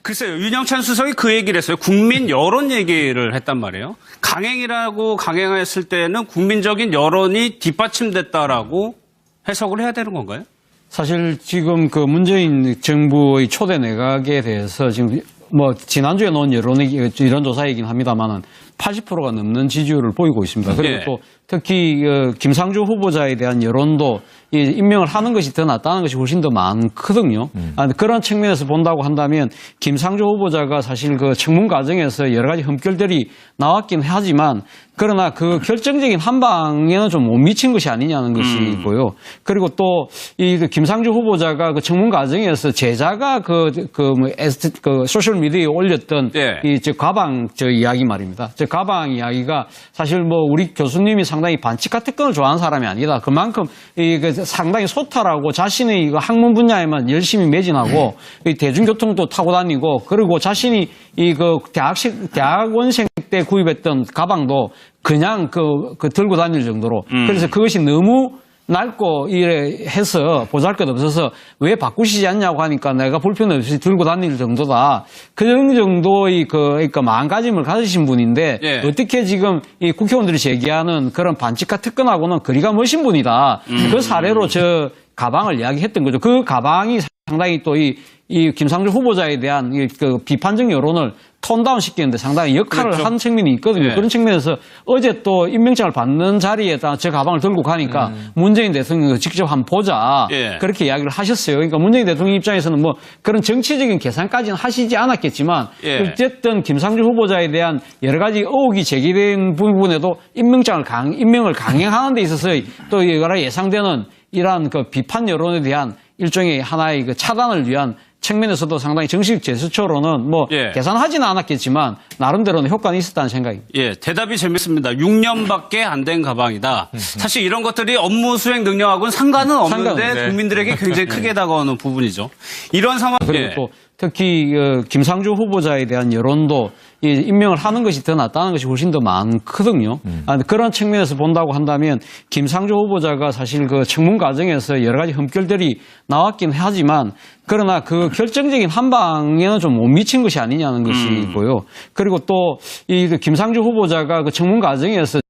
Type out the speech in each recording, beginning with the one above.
글쎄요, 윤영찬 수석이 그 얘기를 했어요. 국민 여론 얘기를 했단 말이에요. 강행이라고 강행했을 때는 국민적인 여론이 뒷받침됐다라고 해석을 해야 되는 건가요? 사실 지금 그 문재인 정부의 초대 내각에 대해서 지금 뭐 지난주에 놓은 여론조사이긴 합니다만은 80%가 넘는 지지율을 보이고 있습니다. 그리고 예. 또 특히 김상조 후보자에 대한 여론도 임명을 하는 것이 더 낫다는 것이 훨씬 더 많거든요. 그런 측면에서 본다고 한다면 김상조 후보자가 사실 그 청문 과정에서 여러 가지 흠결들이 나왔긴 하지만 그러나 그 결정적인 한 방에는 좀 못 미친 것이 아니냐는 것이고요. 그리고 또 이 김상조 후보자가 그 청문 과정에서 제자가 그 소셜 미디어에 올렸던 예. 저 가방 이야기 말입니다. 저 가방 이야기가 사실 뭐 우리 교수님이 상당히 반칙과 특권을 좋아하는 사람이 아니다. 그만큼 상당히 소탈하고 자신의 이거 학문 분야에만 열심히 매진하고 대중교통도 타고 다니고 그리고 자신이 대학원생 때 구입했던 가방도 그냥 들고 다닐 정도로 그래서 그것이 너무 낡고 이래 해서 보잘것없어서 왜 바꾸시지 않냐고 하니까 내가 불편 없이 들고 다닐 정도다. 그런 정도의 그러니까 마음가짐을 가지신 분인데 예. 어떻게 지금 이 국회의원들이 제기하는 그런 반칙과 특권하고는 거리가 먼신 분이다. 그 사례로 저 가방을 이야기했던 거죠. 그 가방이 상당히 또 이 김상조 후보자에 대한 그 비판적 여론을 톤다운 시키는데 상당히 역할을 그렇죠. 한 측면이 있거든요. 예. 그런 측면에서 어제 또 임명장을 받는 자리에다 저 가방을 들고 가니까 문재인 대통령이 직접 한번 보자. 예. 그렇게 이야기를 하셨어요. 그러니까 문재인 대통령 입장에서는 뭐 그런 정치적인 계산까지는 하시지 않았겠지만 예. 어쨌든 김상조 후보자에 대한 여러 가지 의혹이 제기된 부분에도 임명을 강행하는 데 있어서 또 여러 예상되는 이러한 그 비판 여론에 대한 일종의 하나의 그 차단을 위한 측면에서도 상당히 정식 제스처로는 뭐 예. 계산하지는 않았겠지만 나름대로는 효과는 있었다는 생각입니다. 예, 대답이 재밌습니다. 6년밖에 안 된 가방이다. 사실 이런 것들이 업무 수행 능력하고는 상관은 없는데 네. 국민들에게 굉장히 크게 다가오는 부분이죠. 이런 상황 그리고 예. 또 특히 김상조 후보자에 대한 여론도 임명을 하는 것이 더 낫다는 것이 훨씬 더 많거든요. 그런 측면에서 본다고 한다면 김상조 후보자가 사실 그 청문 과정에서 여러 가지 흠결들이 나왔긴 하지만 그러나 그 결정적인 한 방에는 좀 못 미친 것이 아니냐는 것이고요. 그리고 또 김상조 후보자가 그 청문 과정에서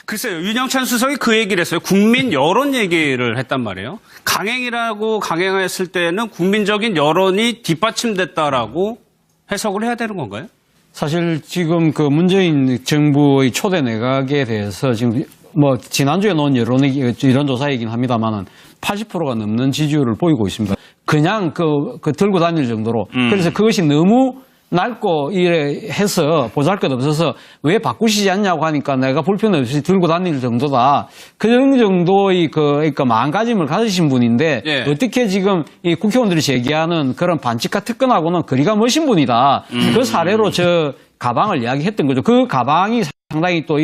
글쎄요, 윤영찬 수석이 그 얘기를 했어요. 국민 여론 얘기를 했단 말이에요. 강행이라고 강행했을 때는 국민적인 여론이 뒷받침됐다라고 해석을 해야 되는 건가요? 사실 지금 그 문재인 정부의 초대 내각에 대해서 지금 뭐 지난주에 놓은 여론조사이긴 합니다만은 80%가 넘는 지지율을 보이고 있습니다. 그냥 들고 다닐 정도로. 그래서 그것이 너무 낡고 이래 해서 보잘것없어서 왜 바꾸시지 않냐고 하니까 내가 불편 없이 들고 다닐 정도다. 그런 정도의 그러니까 마음가짐을 가지신 분인데 예. 어떻게 지금 이 국회의원들이 제기하는 그런 반칙과 특권하고는 거리가 먼신 분이다. 그 사례로 저 가방을 이야기했던 거죠. 그 가방이 상당히 또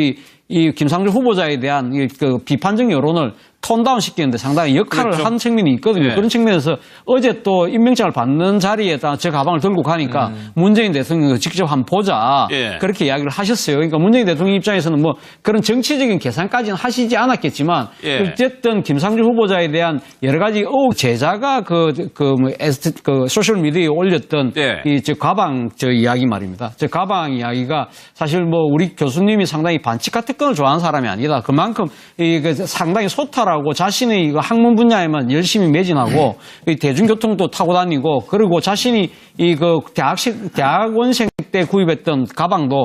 이 김상조 후보자에 대한 그 비판적 여론을 톤다운 시키는데 상당히 역할을 그렇죠. 한 측면이 있거든요. 예. 그런 측면에서 어제 또 임명장을 받는 자리에다 저 가방을 들고 가니까 문재인 대통령이 직접 한번 보자. 예. 그렇게 이야기를 하셨어요. 그러니까 문재인 대통령 입장에서는 뭐 그런 정치적인 계산까지는 하시지 않았겠지만 예. 어쨌든 김상조 후보자에 대한 여러 가지 의혹 제자가 소셜 미디어에 올렸던 예. 저 가방 이야기 말입니다. 저 가방 이야기가 사실 뭐 우리 교수님이 상당히 반칙과 특권을 좋아하는 사람이 아니다. 그만큼 상당히 소탈하고 자신의 학문 분야에만 열심히 매진하고 대중교통도 타고 다니고 그리고 자신이 대학원생 때 구입했던 가방도